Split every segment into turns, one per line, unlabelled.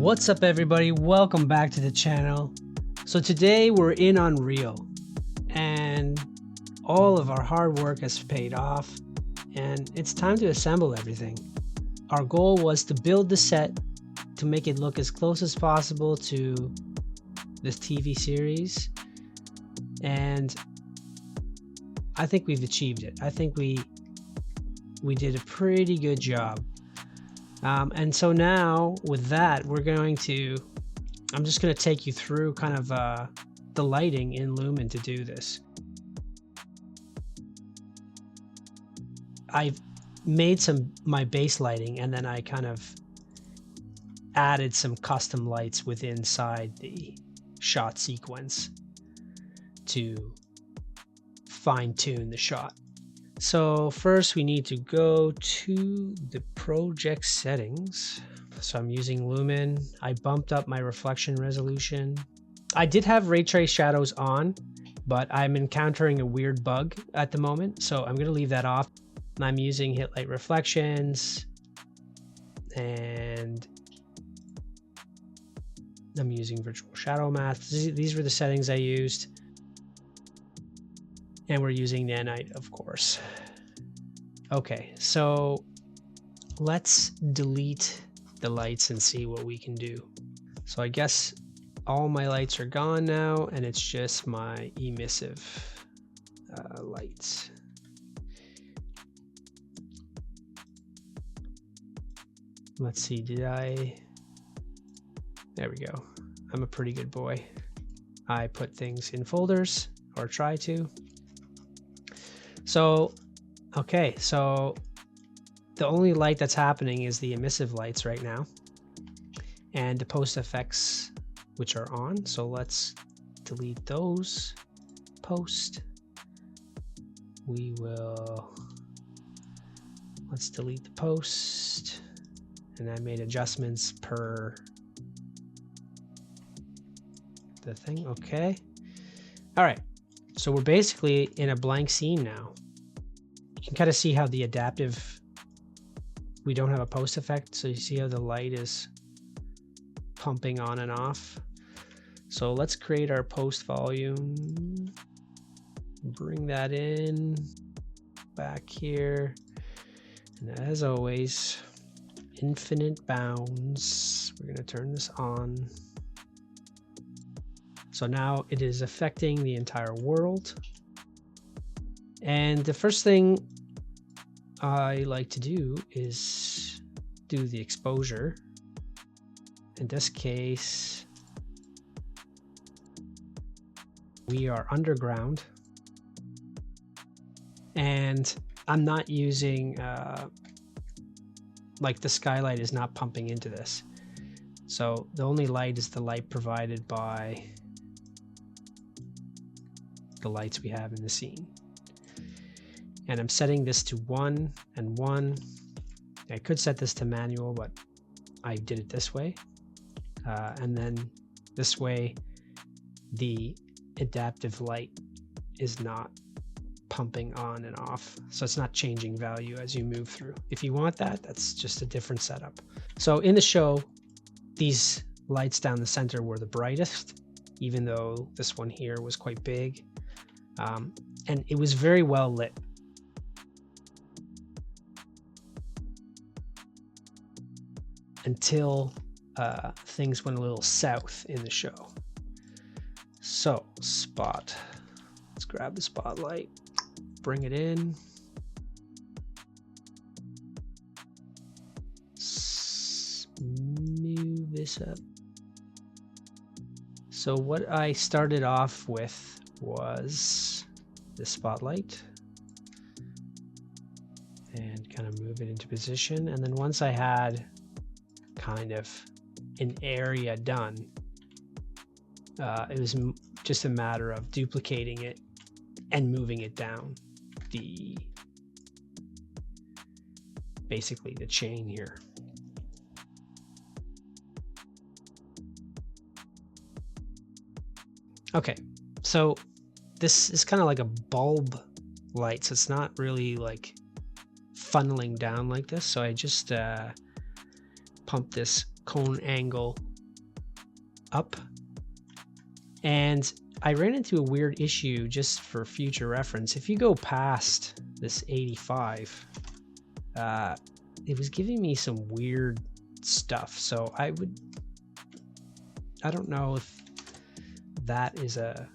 What's up everybody, welcome back to the channel. So today we're in Unreal and all of our hard work has paid off and it's time to assemble everything. Our goal was to build the set to make it look as close as possible to this TV series, and I think we've achieved it. I think we did a pretty good job. And so now with that, I'm just going to take you through kind of the lighting in Lumen to do this. I've made my base lighting, and then I kind of added some custom lights inside the shot sequence to fine tune the shot. So first we need to go to the project settings. So I'm using Lumen. I bumped up my reflection resolution. I did have ray trace shadows on, but I'm encountering a weird bug at the moment, so I'm going to leave that off. And I'm using hit light reflections, and I'm using virtual shadow mask. These were the settings I used. And we're using nanite, of course. Okay, so let's delete the lights and see what we can do. So I guess all my lights are gone now, and it's just my emissive lights. Let's see, there we go. I'm a pretty good boy. I put things in folders, or try to. So, okay, so the only light that's happening is the emissive lights right now, and the post effects, which are on. So let's delete those. Post. Let's delete the post. And I made adjustments per the thing. Okay. All right. So we're basically in a blank scene now. You can kind of see how the adaptive, we don't have a post effect. So you see how the light is pumping on and off. So let's create our post volume. Bring that in back here. And as always, infinite bounds. We're going to turn this on. So now it is affecting the entire world. And the first thing I like to do is do the exposure. In this case, we are underground. And I'm not using, like the skylight is not pumping into this. So the only light is the light provided by the lights we have in the scene. And I'm setting this to 1 and 1. I could set this to manual, but I did it this way. And then this way, the adaptive light is not pumping on and off. So it's not changing value as you move through. If you want that, that's just a different setup. So in the show, these lights down the center were the brightest, even though this one here was quite big. And it was very well lit. Until things went a little south in the show. So, spot. Let's grab the spotlight, bring it in. Move this up. So what I started off with was the spotlight. And kind of move it into position. And then once I had kind of an area done, it was just a matter of duplicating it and moving it down basically the chain here. Okay, so this is kind of like a bulb light, so it's not really like funneling down like this. So I just pump this cone angle up. And I ran into a weird issue, just for future reference. If you go past this 85, it was giving me some weird stuff. So I don't know if that is a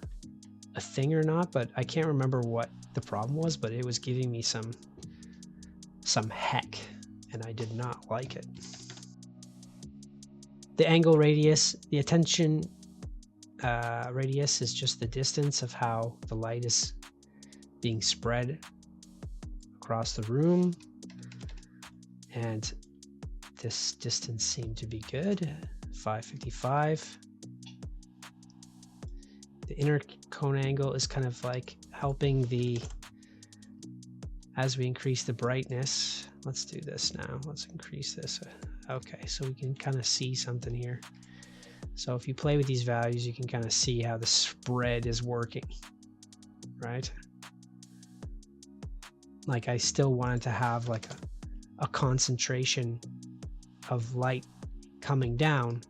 thing or not, but I can't remember what the problem was, but it was giving me some heck, and I did not like it. The angle radius, the attention radius is just the distance of how the light is being spread across the room, and this distance seemed to be good, 555. The inner cone angle is kind of like helping as we increase the brightness. Let's do this now. Let's increase this. Okay, so we can kind of see something here. So if you play with these values, you can kind of see how the spread is working, right? Like I still wanted to have like a concentration of light coming down,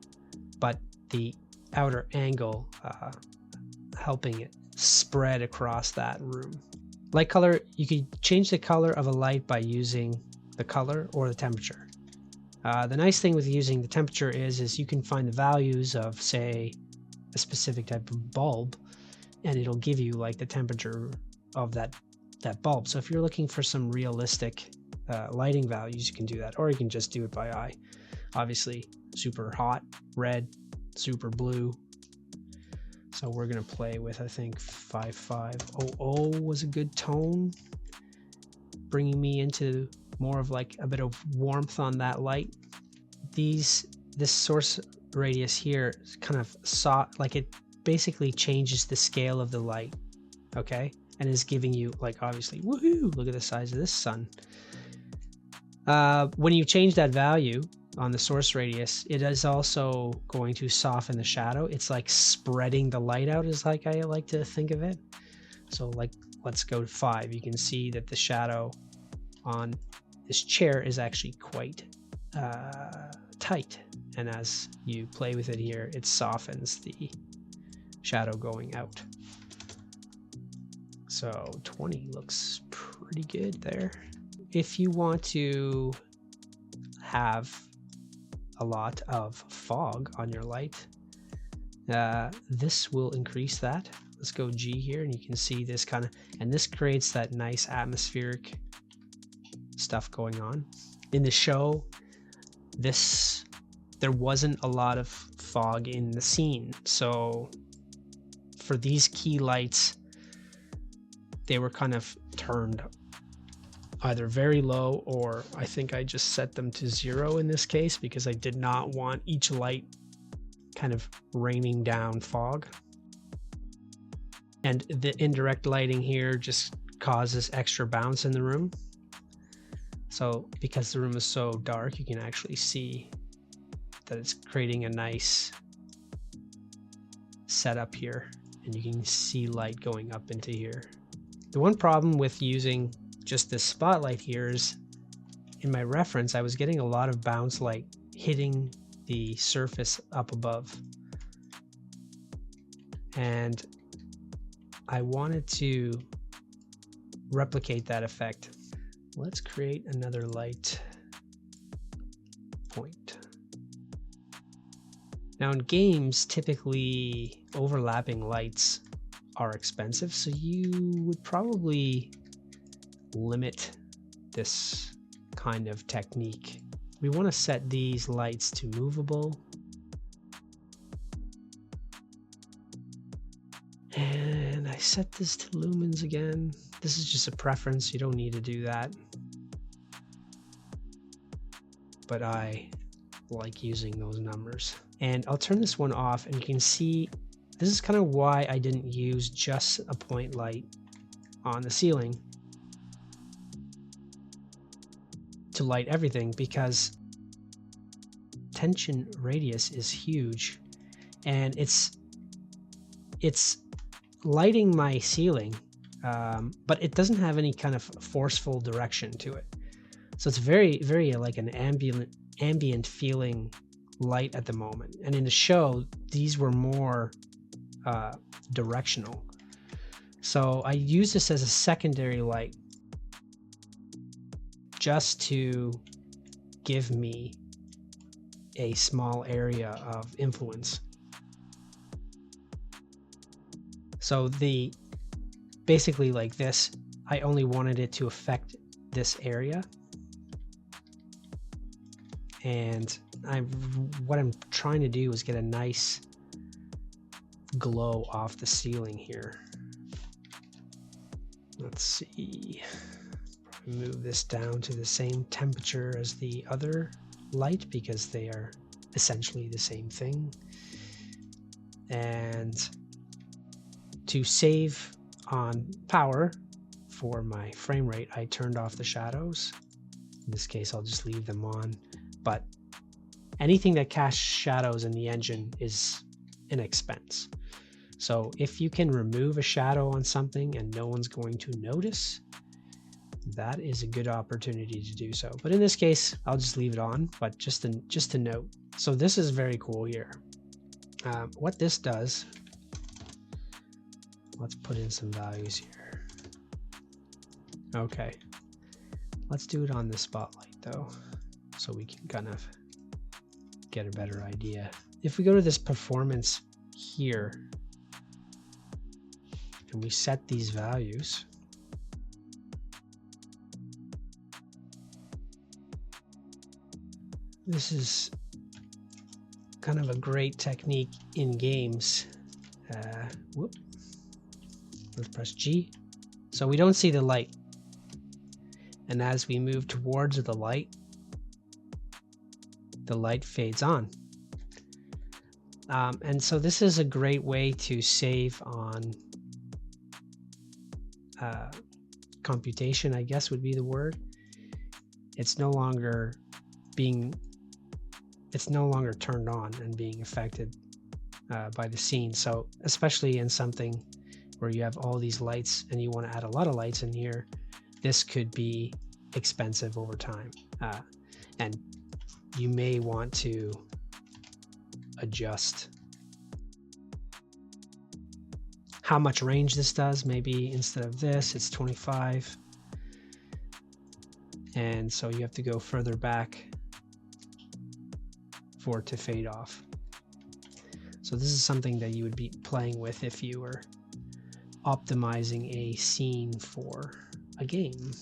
but the outer angle helping it spread across that room. Light color, you could change the color of a light by using the color or the temperature. The nice thing with using the temperature is you can find the values of, say, a specific type of bulb, and it'll give you like the temperature of that bulb. So if you're looking for some realistic lighting values, you can do that, or you can just do it by eye. Obviously, super hot, red, super blue. So we're gonna play with, I think 5500 was a good tone, bringing me into more of like a bit of warmth on that light. This source radius here is kind of like it basically changes the scale of the light, okay, and is giving you like, obviously, woohoo, look at the size of this sun. When you change that value on the source radius, it is also going to soften the shadow. It's like spreading the light out, is like I like to think of it. So like, let's go to 5. You can see that the shadow on this chair is actually quite tight, and as you play with it here, it softens the shadow going out. So 20 looks pretty good there. If you want to have a lot of fog on your light, this will increase that. Let's go G here, and you can see this kind of, and this creates that nice atmospheric stuff going on. In the show, there wasn't a lot of fog in the scene, so for these key lights, they were kind of turned either very low, or I think I just set them to 0 in this case, because I did not want each light kind of raining down fog. And the indirect lighting here just causes extra bounce in the room. So because the room is so dark, you can actually see that it's creating a nice setup here, and you can see light going up into here. The one problem with using just this spotlight here is, in my reference, I was getting a lot of bounce light hitting the surface up above, and I wanted to replicate that effect. Let's create another light point. Now in games, typically overlapping lights are expensive, so you would probably limit this kind of technique. We want to set these lights to movable, and I set this to lumens again. This is just a preference, you don't need to do that, but I like using those numbers. And I'll turn this one off, and you can see this is kind of why I didn't use just a point light on the ceiling to light everything, because tension radius is huge, and it's lighting my ceiling, but it doesn't have any kind of forceful direction to it. So it's very, very like an ambient feeling light at the moment. And in the show, these were more directional. So I use this as a secondary light just to give me a small area of influence. So basically like this, I only wanted it to affect this area. And what I'm trying to do is get a nice glow off the ceiling here. Let's see, move this down to the same temperature as the other light because they are essentially the same thing. And to save on power for my frame rate, I turned off the shadows. In this case, I'll just leave them on. But anything that casts shadows in the engine is an expense. So if you can remove a shadow on something and no one's going to notice, that is a good opportunity to do so. But in this case, I'll just leave it on, but just to note. So this is very cool here. What this does, let's put in some values here. Okay, let's do it on the spotlight though, so we can kind of get a better idea. If we go to this performance here and we set these values, this is kind of a great technique in games. Let's press G. So we don't see the light. And as we move towards the light fades on. And so this is a great way to save on computation, I guess would be the word. It's no longer turned on and being affected by the scene. So especially in something where you have all these lights and you want to add a lot of lights in here, this could be expensive over time. And you may want to adjust how much range this does. Maybe instead of this, it's 25. And so you have to go further back for it to fade off. So this is something that you would be playing with if you were optimizing a scene for a game.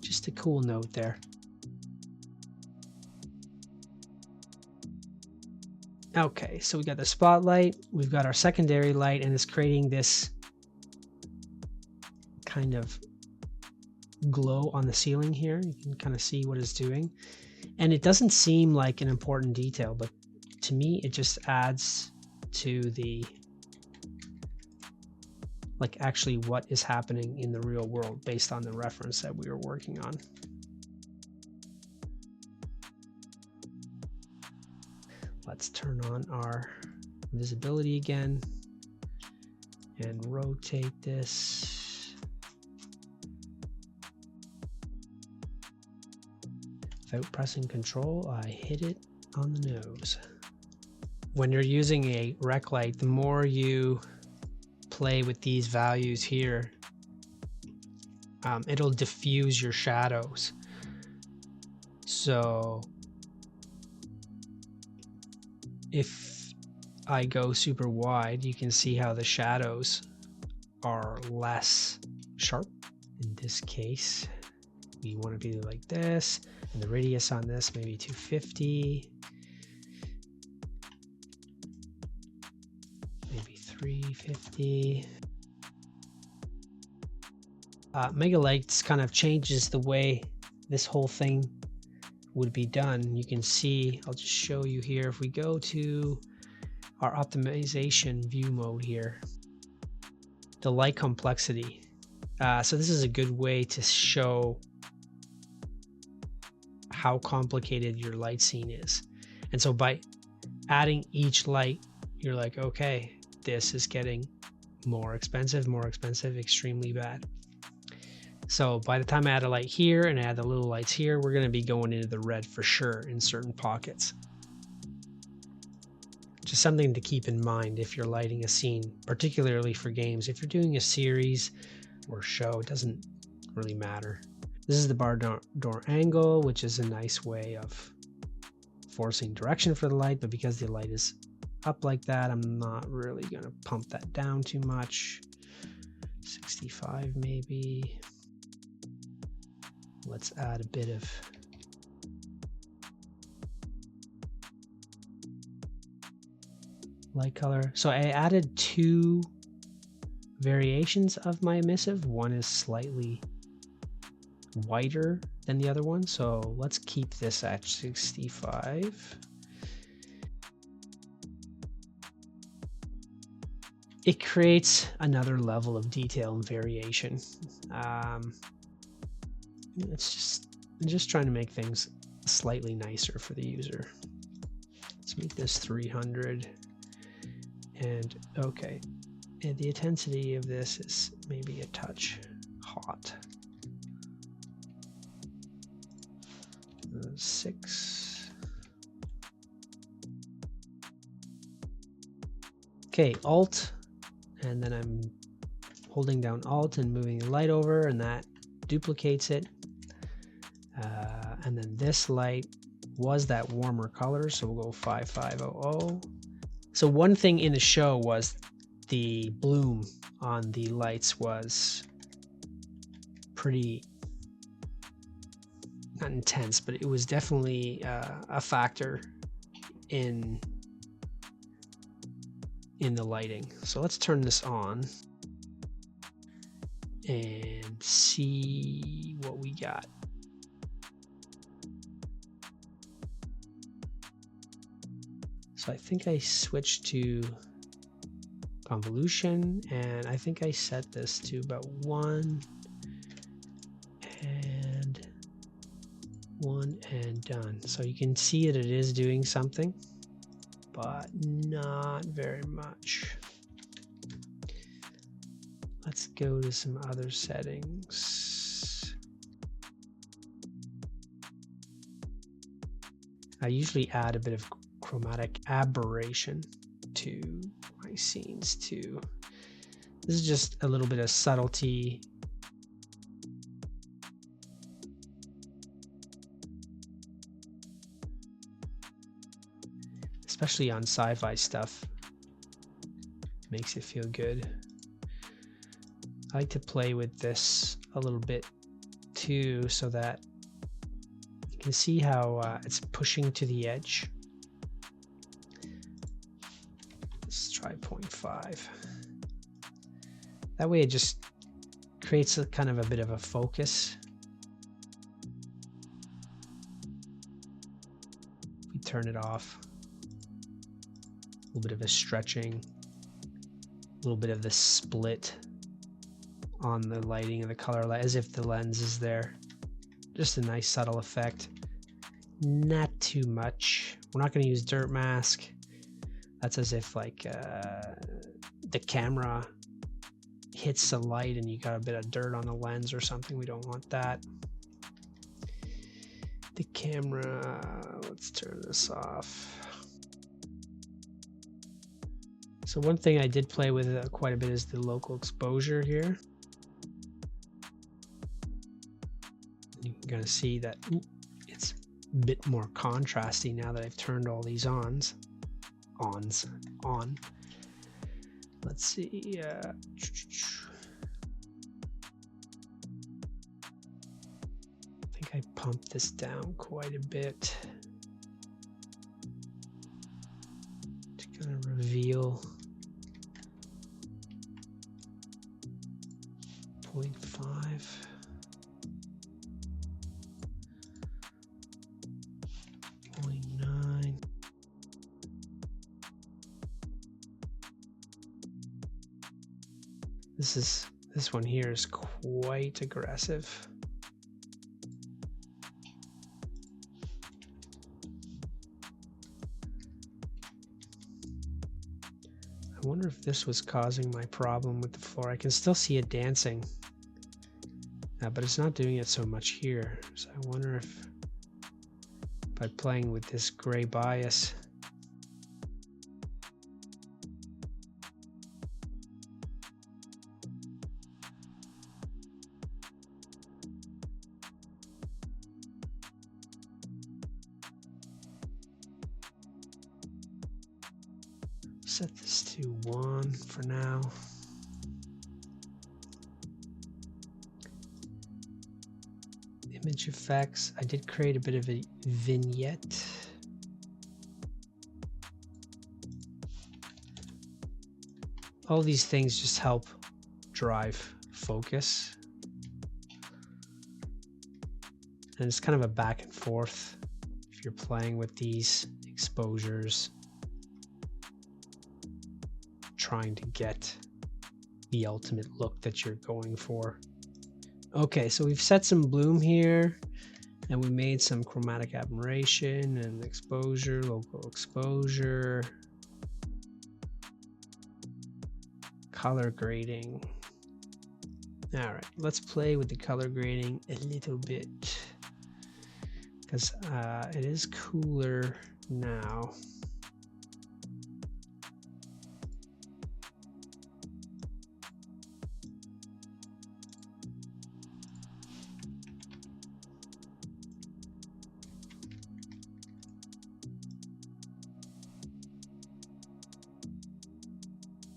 Just a cool note there. Okay, so we got the spotlight, we've got our secondary light, and it's creating this kind of glow on the ceiling here. You can kind of see what it's doing. And it doesn't seem like an important detail, but to me, it just adds to the, like actually what is happening in the real world based on the reference that we were working on. Let's turn on our visibility again and rotate this. Without pressing control, I hit it on the nose. When you're using a rec light, the more you play with these values here, it'll diffuse your shadows. So if I go super wide, you can see how the shadows are less sharp. In this case, we want to be like this, and the radius on this maybe 250, maybe 350. Mega Lights kind of changes the way this whole thing would be done. You can see, I'll just show you here. If we go to our optimization view mode here, the light complexity. So this is a good way to show how complicated your light scene is. And so by adding each light, you're like, okay, this is getting more expensive, extremely bad. So by the time I add a light here and add the little lights here, we're going to be going into the red for sure in certain pockets. just something to keep in mind if you're lighting a scene, particularly for games. If you're doing a series or show, it doesn't really matter. This is the bar door angle, which is a nice way of forcing direction for the light, but because the light is up like that, I'm not really going to pump that down too much. 65 maybe. Let's add a bit of light color. So I added 2 variations of my emissive. One is slightly whiter than the other one, so let's keep this at 65. It creates another level of detail and variation. It's just trying to make things slightly nicer for the user. Let's make this 300. And okay, and the intensity of this is maybe a touch hot. 6. Okay, Alt, and then I'm holding down Alt and moving the light over, and that duplicates it. And then this light was that warmer color, so we'll go 5500. So one thing in the show was the bloom on the lights was pretty, not intense, but it was definitely a factor in the lighting. So let's turn this on and see what we got. So I think I switched to convolution, and I think I set this to about 1 and done. So you can see that it is doing something, but not very much. Let's go to some other settings. I usually add a bit of chromatic aberration to my scenes too. This is just a little bit of subtlety. Especially on sci-fi stuff. Makes it feel good. I like to play with this a little bit too, so that you can see how it's pushing to the edge. Let's try 0.5. That way it just creates a kind of a bit of a focus. We turn it off. A little bit of a stretching, a little bit of the split on the lighting and the color light, as if the lens is there. Just a nice subtle effect. Not too much. We're not going to use dirt mask. That's as if like the camera hits the light and you got a bit of dirt on the lens or something. We don't want that. The camera, let's turn this off. So one thing I did play with quite a bit is the local exposure here. You can kind of see that it's a bit more contrasty now that I've turned all these on. Let's see. I think I pumped this down quite a bit to kind of reveal 0.5. 0.9. This one here is quite aggressive. I wonder if this was causing my problem with the floor. I can still see it dancing, but it's not doing it so much here. So I wonder if by playing with this gray bias, Set this to 1 for now. Image effects. I did create a bit of a vignette. All these things just help drive focus. And it's kind of a back and forth if you're playing with these exposures, trying to get the ultimate look that you're going for. Okay, so we've set some bloom here, and we made some chromatic aberration and exposure, local exposure, color grading. All right, let's play with the color grading a little bit, because it is cooler now.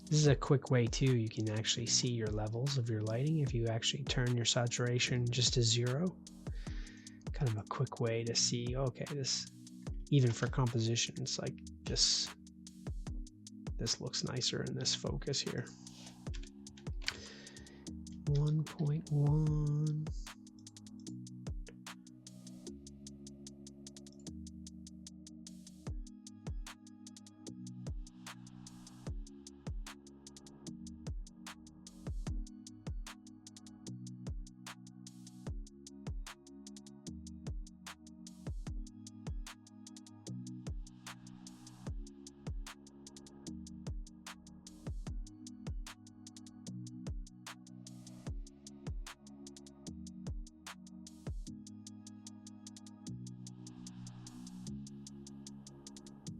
This is a quick way too, you can actually see your levels of your lighting if you actually turn your saturation just to 0. Kind of a quick way to see, okay, this, even for compositions, like this looks nicer in this focus here. 1.1.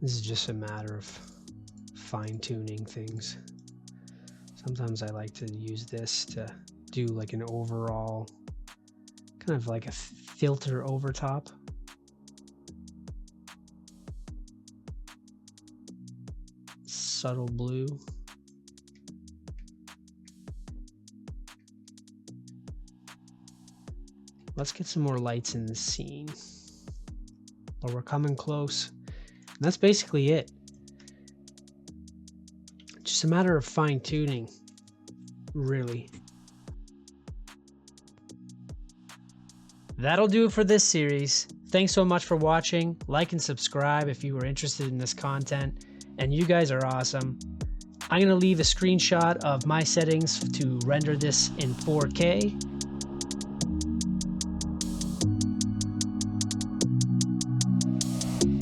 This is just a matter of fine-tuning things. Sometimes I like to use this to do like an overall, kind of like a filter over top. Subtle blue. Let's get some more lights in the scene. But we're coming close. And that's basically it. Just a matter of fine-tuning, really. That'll do it for this series. Thanks so much for watching. Like and subscribe if you were interested in this content. And you guys are awesome. I'm going to leave a screenshot of my settings to render this in 4K.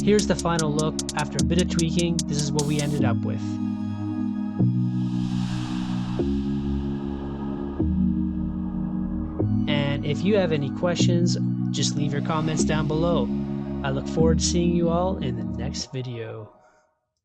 Here's the final look. After a bit of tweaking, this is what we ended up with. And if you have any questions, just leave your comments down below. I look forward to seeing you all in the next video.